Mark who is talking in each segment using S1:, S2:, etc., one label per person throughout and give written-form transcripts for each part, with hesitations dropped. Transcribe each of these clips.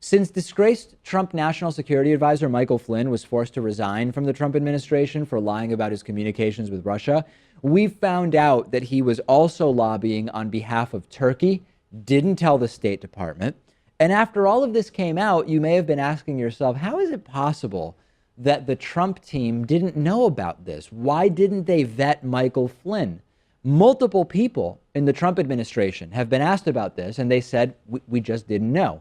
S1: Since disgraced Trump National Security Advisor Michael Flynn was forced to resign from the Trump administration for lying about his communications with Russia, we found out that he was also lobbying on behalf of Turkey, didn't tell the State Department. And after all of this came out, you may have been asking yourself, how is it possible that the Trump team didn't know about this? Why didn't they vet Michael Flynn? Multiple people in the Trump administration have been asked about this, and they said, we just didn't know.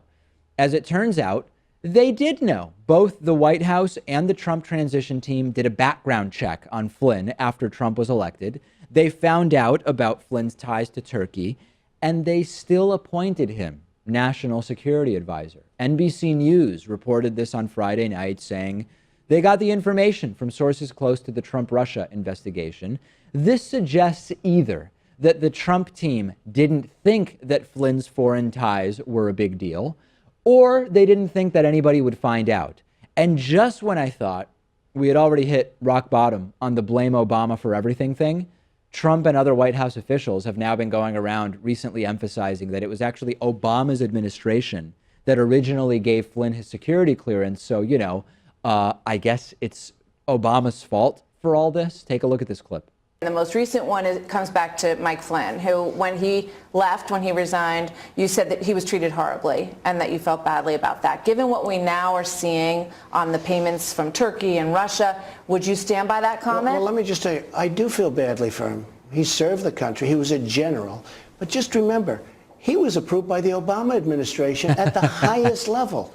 S1: As it turns out, they did know. Both the White House and the Trump transition team did a background check on Flynn after Trump was elected. They found out about Flynn's ties to Turkey, and they still appointed him National Security Advisor. NBC News reported this on Friday night, saying they got the information from sources close to the Trump-Russia investigation. This suggests either that the Trump team didn't think that Flynn's foreign ties were a big deal, or they didn't think that anybody would find out. And just when I thought we had already hit rock bottom on the blame Obama for everything thing, Trump and other White House officials have now been going around recently emphasizing that it was actually Obama's administration that originally gave Flynn his security clearance. So, I guess it's Obama's fault for all this. Take a look at this clip.
S2: The most recent one comes back to Mike Flynn, who, when he left, when he resigned, you said that he was treated horribly and that you felt badly about that. Given what we now are seeing on the payments from Turkey and Russia, would you stand by that comment?
S3: Well, let me just tell you, I do feel badly for him. He served the country. He was a general. But just remember, he was approved by the Obama administration at the highest level.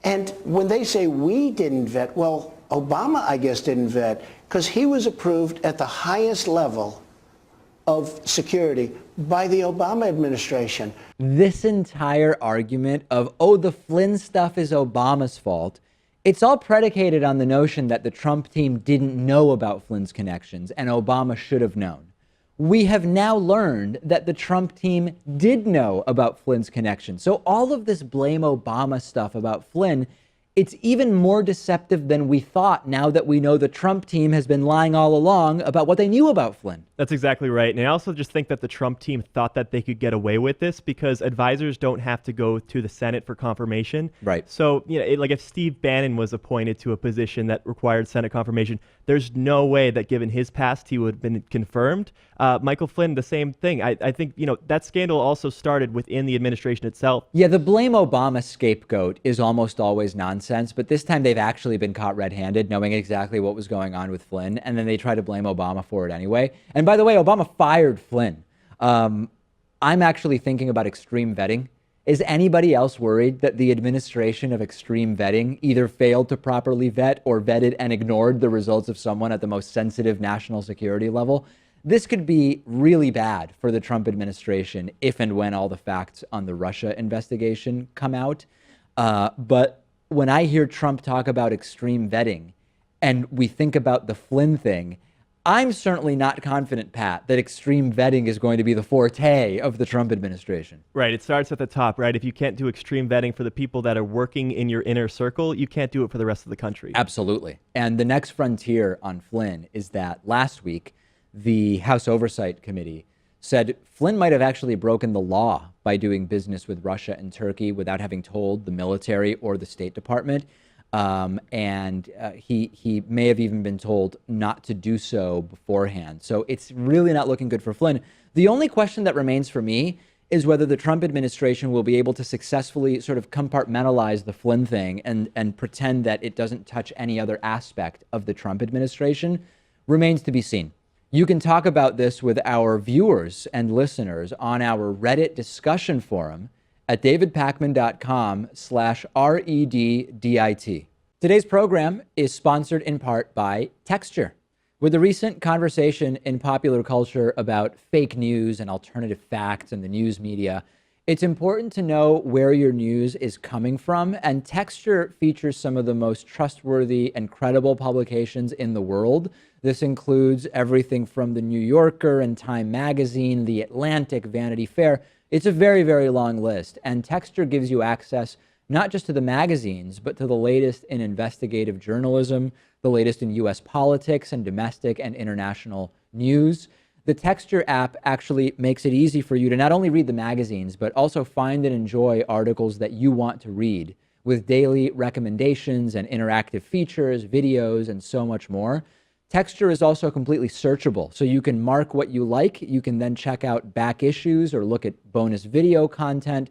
S3: And when they say we didn't vet, well, Obama, I guess, didn't vet, because he was approved at the highest level of security by the Obama administration.
S1: This entire argument of, the Flynn stuff is Obama's fault, it's all predicated on the notion that the Trump team didn't know about Flynn's connections and Obama should have known. We have now learned that the Trump team did know about Flynn's connections. So all of this blame Obama stuff about Flynn, it's even more deceptive than we thought now that we know the Trump team has been lying all along about what they knew about Flynn.
S4: That's exactly right. And I also just think that the Trump team thought that they could get away with this because advisors don't have to go to the Senate for confirmation.
S1: Right.
S4: So, like if Steve Bannon was appointed to a position that required Senate confirmation, there's no way that given his past, he would have been confirmed. Michael Flynn, the same thing. I think, that scandal also started within the administration itself.
S1: Yeah, the blame Obama scapegoat is almost always nonsense, but this time they've actually been caught red-handed, knowing exactly what was going on with Flynn, and then they try to blame Obama for it anyway. And by the way, Obama fired Flynn. I'm actually thinking about extreme vetting. Is anybody else worried that the administration of extreme vetting either failed to properly vet or vetted and ignored the results of someone at the most sensitive national security level? This could be really bad for the Trump administration if and when all the facts on the Russia investigation come out. But when I hear Trump talk about extreme vetting and we think about the Flynn thing, I'm certainly not confident, Pat, that extreme vetting is going to be the forte of the Trump administration.
S4: Right. It starts at the top, right? If you can't do extreme vetting for the people that are working in your inner circle, you can't do it for the rest of the country.
S1: Absolutely. And the next frontier on Flynn is that last week, the House Oversight Committee said Flynn might have actually broken the law by doing business with Russia and Turkey without having told the military or the State Department. He may have even been told not to do so beforehand. So it's really not looking good for Flynn. The only question that remains for me is whether the Trump administration will be able to successfully sort of compartmentalize the Flynn thing and pretend that it doesn't touch any other aspect of the Trump administration. Remains to be seen. You can talk about this with our viewers and listeners on our Reddit discussion forum at davidpakman.com/REDDIT. Today's program is sponsored in part by Texture. With the recent conversation in popular culture about fake news and alternative facts and the news media, it's important to know where your news is coming from, and Texture features some of the most trustworthy and credible publications in the world. This includes everything from The New Yorker and Time Magazine, The Atlantic, Vanity Fair. It's a very, very long list, and Texture gives you access not just to the magazines, but to the latest in investigative journalism, the latest in U.S. politics and domestic and international news. The Texture app actually makes it easy for you to not only read the magazines, but also find and enjoy articles that you want to read with daily recommendations and interactive features, videos, and so much more. Texture is also completely searchable, so you can mark what you like. You can then check out back issues or look at bonus video content.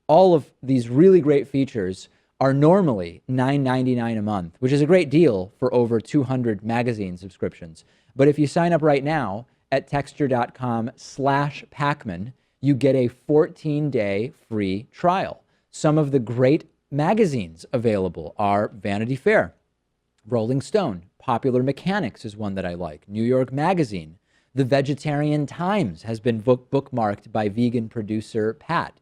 S1: All of these really great features are normally $9.99 a month, which is a great deal for over 200 magazine subscriptions. But if you sign up right now at texture.com/Pakman, you get a 14-day free trial. Some of the great magazines available are Vanity Fair, Rolling Stone, Popular Mechanics is one that I like, New York Magazine. The Vegetarian Times has been bookmarked by vegan producer Pat.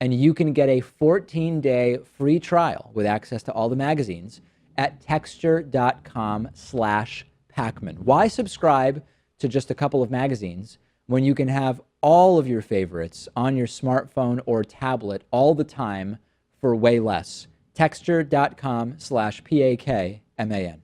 S1: And you can get a 14-day free trial with access to all the magazines at texture.com/Pakman. Why subscribe to just a couple of magazines when you can have all of your favorites on your smartphone or tablet all the time for way less? Texture.com/PAKMAN.